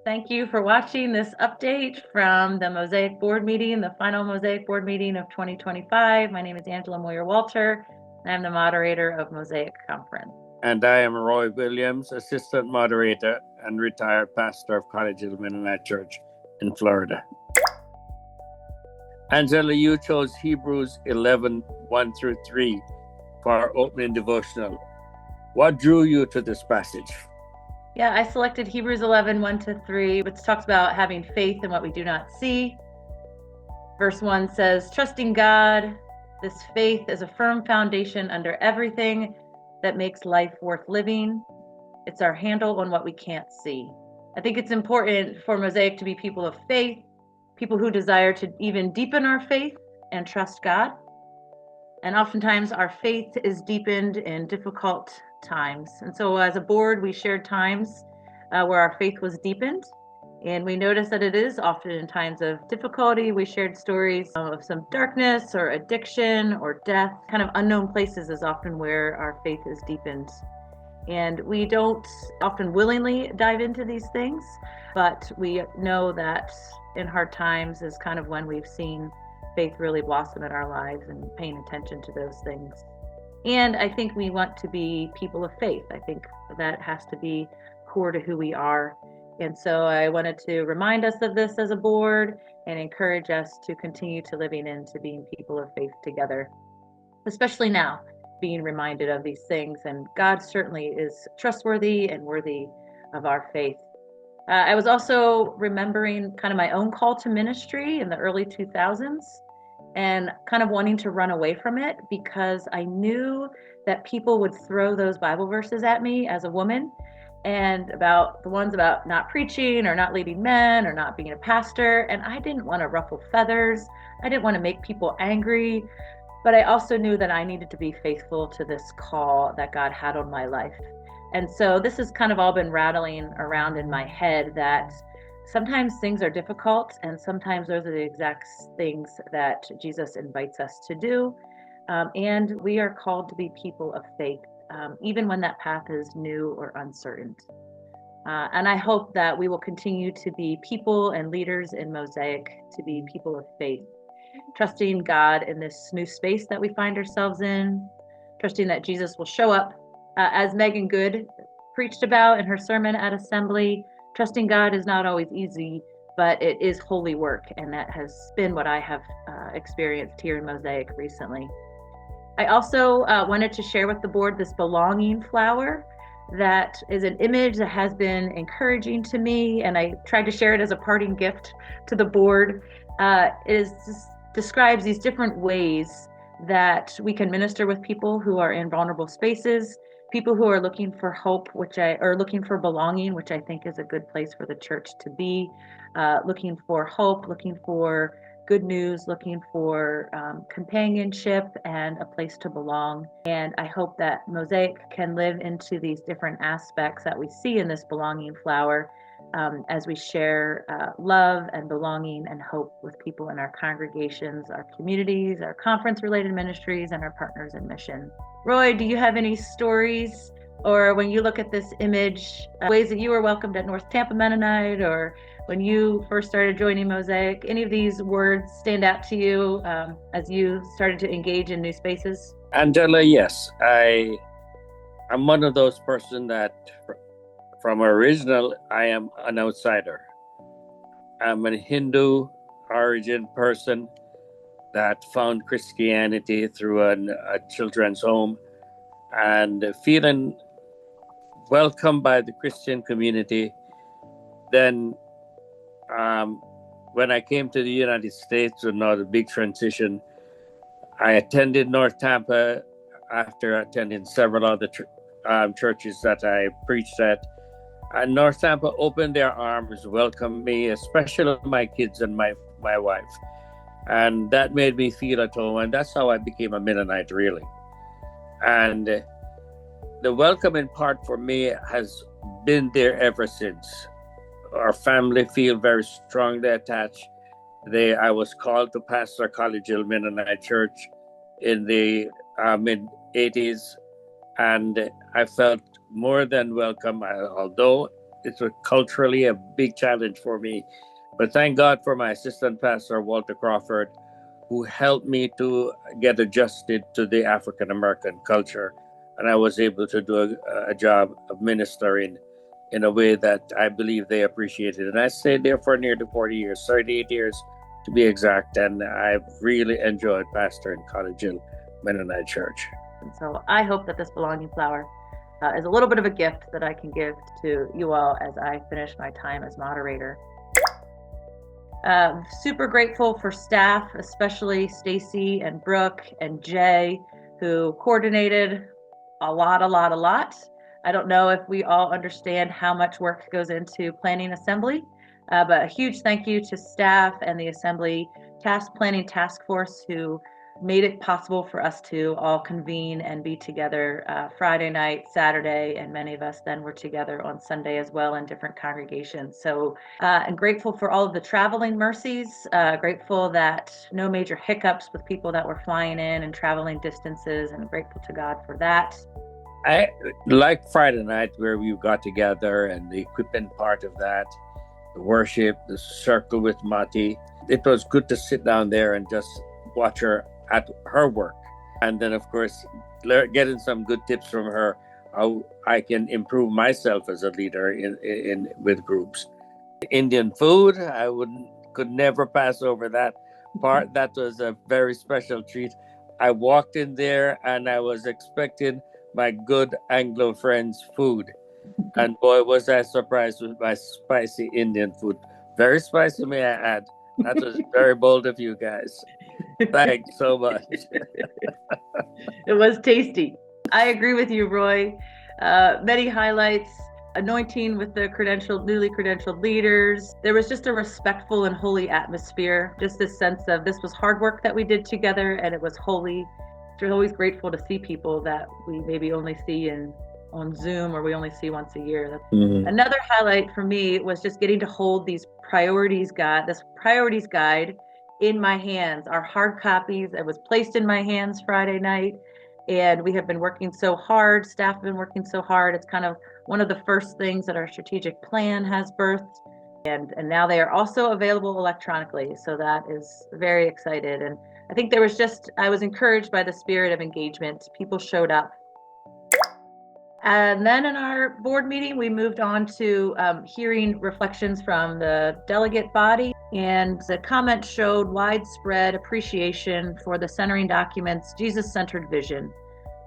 Thank you for watching this update from the Mosaic board meeting, the final Mosaic board meeting of 2025. My name is Angela Moyer Walter, and I'm the moderator of Mosaic Conference. And I am Roy Williams, Assistant Moderator and retired pastor of College of Mennonite Church in Florida. Angela, you chose Hebrews 11, 1-3 for our opening devotional. What drew you to this passage? Yeah, I selected Hebrews 11, 1-3, which talks about having faith in what we do not see. Verse 1 says, trusting God, this faith is a firm foundation under everything that makes life worth living. It's our handle on what we can't see. I think it's important for Mosaic to be people of faith, people who desire to even deepen our faith and trust God. And oftentimes our faith is deepened in difficult times. And so as a board, we shared times where our faith was deepened. And we noticed that it is often in times of difficulty. We shared stories of some darkness or addiction or death. Kind of unknown places is often where our faith is deepened. And we don't often willingly dive into these things, but we know that in hard times is kind of when we've seen faith really blossom in our lives and paying attention to those things. And I think we want to be people of faith. I think that has to be core to who we are. And so I wanted to remind us of this as a board and encourage us to continue to living into being people of faith together, especially now, being reminded of these things. And God certainly is trustworthy and worthy of our faith. I was also remembering kind of my own call to ministry in the early 2000s and kind of wanting to run away from it because I knew that people would throw those Bible verses at me as a woman, and about the ones about not preaching or not leading men or not being a pastor. And I didn't want to ruffle feathers. I didn't want to make people angry, but I also knew that I needed to be faithful to this call that God had on my life. And so this has kind of all been rattling around in my head that sometimes things are difficult, and sometimes those are the exact things that Jesus invites us to do. And we are called to be people of faith, even when that path is new or uncertain. And I hope that we will continue to be people and leaders in Mosaic, to be people of faith, trusting God in this new space that we find ourselves in, trusting that Jesus will show up, as Megan Good preached about in her sermon at Assembly. Trusting God is not always easy, but it is holy work, and that has been what I have experienced here in Mosaic recently. I also wanted to share with the board this belonging flower that is an image that has been encouraging to me, and I tried to share it as a parting gift to the board. It describes these different ways that we can minister with people who are in vulnerable spaces, people who are looking for hope, or looking for belonging, which I think is a good place for the church to be, looking for hope, looking for good news, looking for companionship and a place to belong. And I hope that Mosaic can live into these different aspects that we see in this belonging flower as we share love and belonging and hope with people in our congregations, our communities, our conference-related ministries, and our partners in mission. Roy, do you have any stories, or when you look at this image, ways that you were welcomed at North Tampa Mennonite, or when you first started joining Mosaic, any of these words stand out to you as you started to engage in new spaces? Angela, yes. I'm one of those persons that from original, I am an outsider. I'm a Hindu origin person that found Christianity through a children's home, and feeling welcomed by the Christian community. Then when I came to the United States, another big transition, I attended North Tampa after attending several other churches that I preached at. And North Tampa opened their arms, welcomed me, especially my kids and my wife. And that made me feel at home. And that's how I became a Mennonite, really. And the welcoming part for me has been there ever since. Our family feel very strongly attached. I was called to pastor College of Mennonite Church in the mid-'80s, and I felt more than welcome, although it was culturally a big challenge for me. But thank God for my assistant pastor, Walter Crawford, who helped me to get adjusted to the African American culture. And I was able to do a job of ministering in a way that I believe they appreciated. And I stayed there for nearly 40 years, 38 years to be exact. And I've really enjoyed pastoring College Hill Mennonite Church. And so I hope that this belonging flower is a little bit of a gift that I can give to you all as I finish my time as moderator. Super grateful for staff, especially Stacy and Brooke and Jay, who coordinated a lot. I don't know if we all understand how much work goes into planning assembly, but a huge thank you to staff and the assembly task planning task force who made it possible for us to all convene and be together Friday night, Saturday, and many of us then were together on Sunday as well in different congregations. So I'm grateful for all of the traveling mercies, grateful that no major hiccups with people that were flying in and traveling distances, and grateful to God for that. I like Friday night where we got together and the equipment part of that, the worship, the circle with Mati. It was good to sit down there and just watch her at her work. And then, of course, getting some good tips from her, how I can improve myself as a leader in with groups. Indian food, could never pass over that part. That was a very special treat. I walked in there and I was expecting my good Anglo friends' food. And boy, was I surprised with my spicy Indian food. Very spicy, may I add. That was very bold of you guys. Thanks so much. It was tasty. I agree with you, Roy. Many highlights, anointing with the newly credentialed leaders. There was just a respectful and holy atmosphere, just this sense of this was hard work that we did together and it was holy. We're always grateful to see people that we maybe only see on Zoom or we only see once a year. Mm-hmm. Another highlight for me was just getting to hold this priorities guide in my hands. Our hard copies, it was placed in my hands Friday night, and we have been working so hard. Staff have been working so hard. It's kind of one of the first things that our strategic plan has birthed. And now they are also available electronically. So that is very excited. And I think I was encouraged by the spirit of engagement. People showed up. And then in our board meeting, we moved on to hearing reflections from the delegate body. And the comments showed widespread appreciation for the centering document's Jesus-centered vision.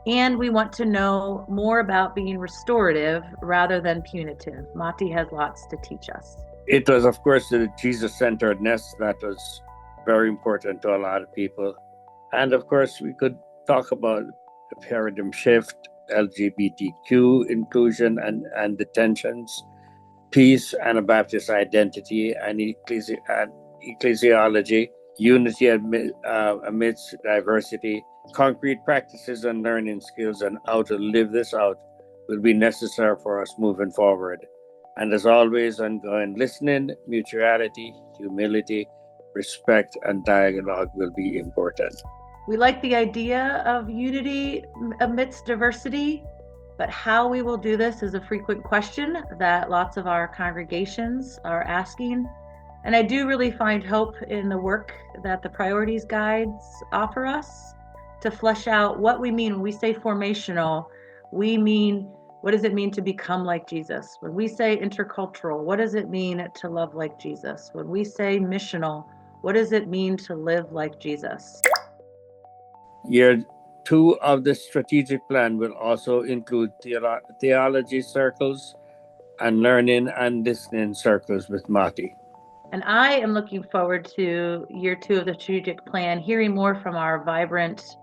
And we want to know more about being restorative rather than punitive. Mati has lots to teach us. It was, of course, the Jesus-centeredness that was very important to a lot of people. And of course, we could talk about the paradigm shift, LGBTQ inclusion and the tensions, peace, Anabaptist identity, and ecclesiology, unity amidst diversity, concrete practices and learning skills, and how to live this out will be necessary for us moving forward. And as always, ongoing listening, mutuality, humility, respect, and dialogue will be important. We like the idea of unity amidst diversity, but how we will do this is a frequent question that lots of our congregations are asking. And I do really find hope in the work that the priorities guides offer us to flesh out what we mean when we say formational. What does it mean to become like Jesus? When we say intercultural, what does it mean to love like Jesus? When we say missional, what does it mean to live like Jesus? Year 2 of the strategic plan will also include theology circles and learning and listening circles with Mati. And I am looking forward to year 2 of the strategic plan, hearing more from our vibrant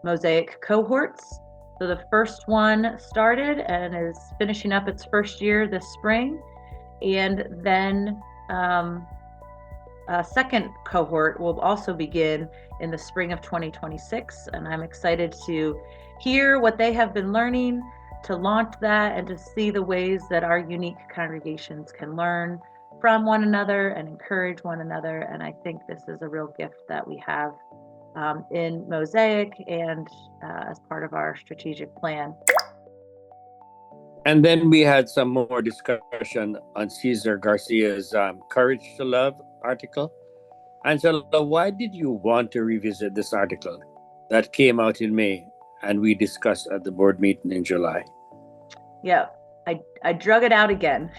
Mosaic cohorts. So the first one started and is finishing up its first year this spring. And then a second cohort will also begin in the spring of 2026. And I'm excited to hear what they have been learning, to launch that, and to see the ways that our unique congregations can learn from one another and encourage one another. And I think this is a real gift that we have in Mosaic and as part of our strategic plan. And then we had some more discussion on Cesar Garcia's Courage to Love article. Angela, why did you want to revisit this article that came out in May and we discussed at the board meeting in July? Yeah, I drug it out again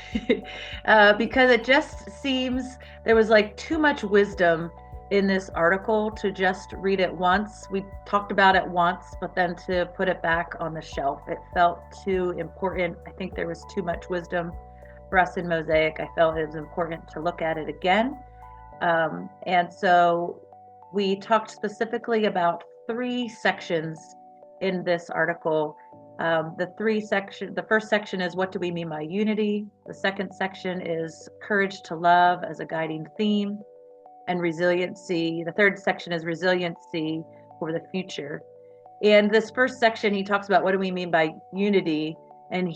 because it just seems there was like too much wisdom in this article to just read it once. We talked about it once, but then to put it back on the shelf, it felt too important. I think there was too much wisdom for us in Mosaic. I felt it was important to look at it again. And so we talked specifically about 3 sections in this article. The first section is what do we mean by unity? The second section is courage to love as a guiding theme, and resiliency. The third section is resiliency for the future. And this first section, he talks about what do we mean by unity, and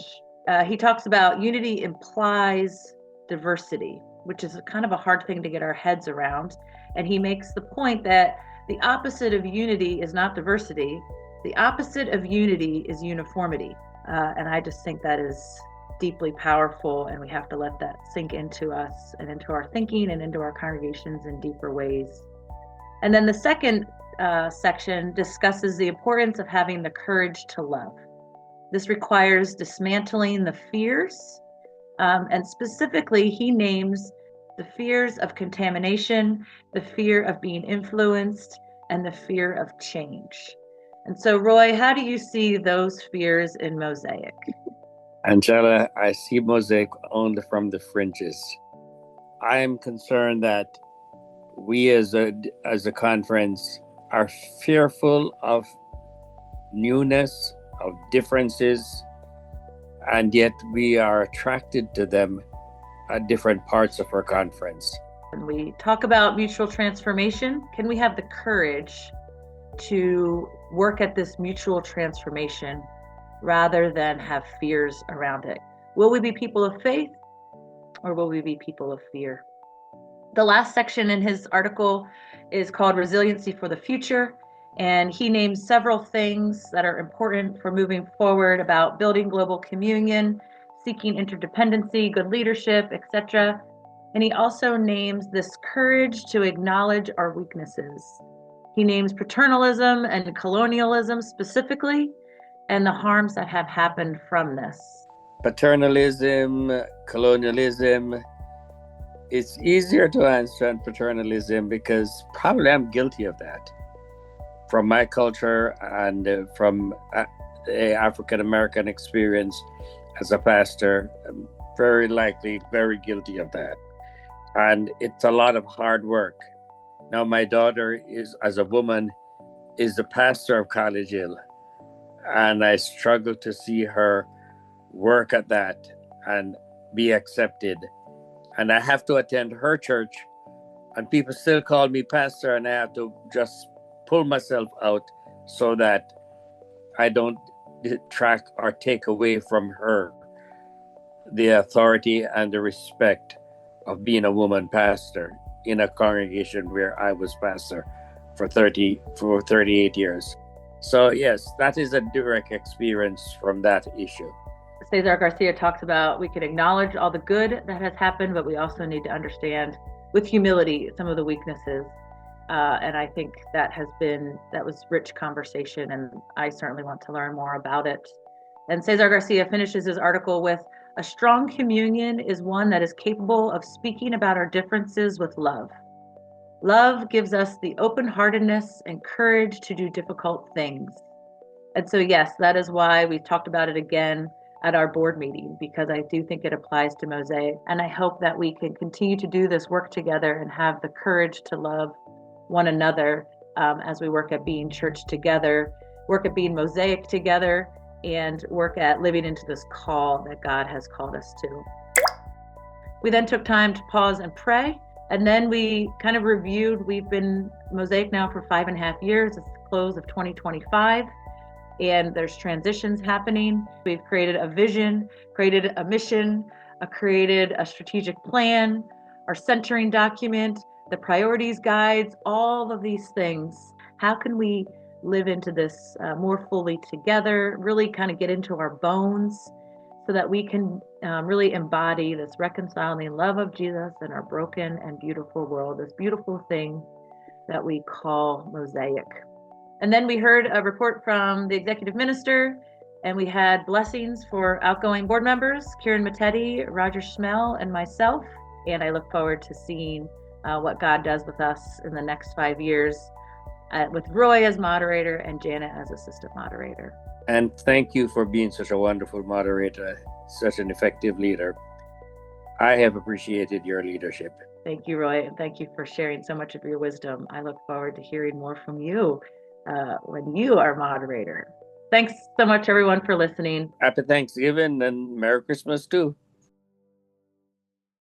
he talks about unity implies diversity, which is kind of a hard thing to get our heads around. And he makes the point that the opposite of unity is not diversity. The opposite of unity is uniformity. And I just think that is deeply powerful, and we have to let that sink into us and into our thinking and into our congregations in deeper ways. And then the second section discusses the importance of having the courage to love. This requires dismantling the fears, and specifically he names the fears of contamination, the fear of being influenced, and the fear of change. And so, Roy, how do you see those fears in Mosaic? Angela, I see Mosaic only from the fringes. I am concerned that we as a conference are fearful of newness, of differences, and yet we are attracted to them at different parts of our conference. When we talk about mutual transformation, can we have the courage to work at this mutual transformation rather than have fears around it? Will we be people of faith, or will we be people of fear? The last section in his article is called Resiliency for the Future, and he names several things that are important for moving forward about building global communion, seeking interdependency, good leadership, etc. And he also names this courage to acknowledge our weaknesses. He names paternalism and colonialism specifically, and the harms that have happened from this. Paternalism, colonialism, it's easier to answer on paternalism because probably I'm guilty of that. From my culture and from the African American experience as a pastor, I'm very likely very guilty of that. And it's a lot of hard work. Now, my daughter is, as a woman, is the pastor of College Hill. And I struggle to see her work at that and be accepted. And I have to attend her church, and people still call me pastor, and I have to just pull myself out so that I don't detract or take away from her the authority and the respect of being a woman pastor in a congregation where I was pastor for 38 years. So yes, that is a direct experience from that issue. Cesar García talks about we can acknowledge all the good that has happened, but we also need to understand with humility some of the weaknesses. And I think that was rich conversation, and I certainly want to learn more about it. And Cesar García finishes his article with, a strong communion is one that is capable of speaking about our differences with love. Love gives us the open-heartedness and courage to do difficult things. And so, yes, that is why we talked about it again at our board meeting, because I do think it applies to Mosaic. And I hope that we can continue to do this work together and have the courage to love one another as we work at being church together, work at being Mosaic together, and work at living into this call that God has called us to. We then took time to pause and pray. And then we kind of reviewed, we've been Mosaic now for 5.5 years. It's the close of 2025. And there's transitions happening. We've created a vision, created a mission, created a strategic plan, our centering document, the priorities guides, all of these things. How can we live into this more fully together, really kind of get into our bones so that we can really embody this reconciling love of Jesus in our broken and beautiful world, this beautiful thing that we call Mosaic. And then we heard a report from the executive minister, and we had blessings for outgoing board members, Kieran Mattetti, Roger Schmel, and myself. And I look forward to seeing what God does with us in the next 5 years with Roy as moderator and Janet as assistant moderator. And thank you for being such a wonderful moderator, such an effective leader. I have appreciated your leadership. Thank you, Roy, and thank you for sharing so much of your wisdom. I look forward to hearing more from you when you are moderator. Thanks so much, everyone, for listening. Happy Thanksgiving and Merry Christmas, too.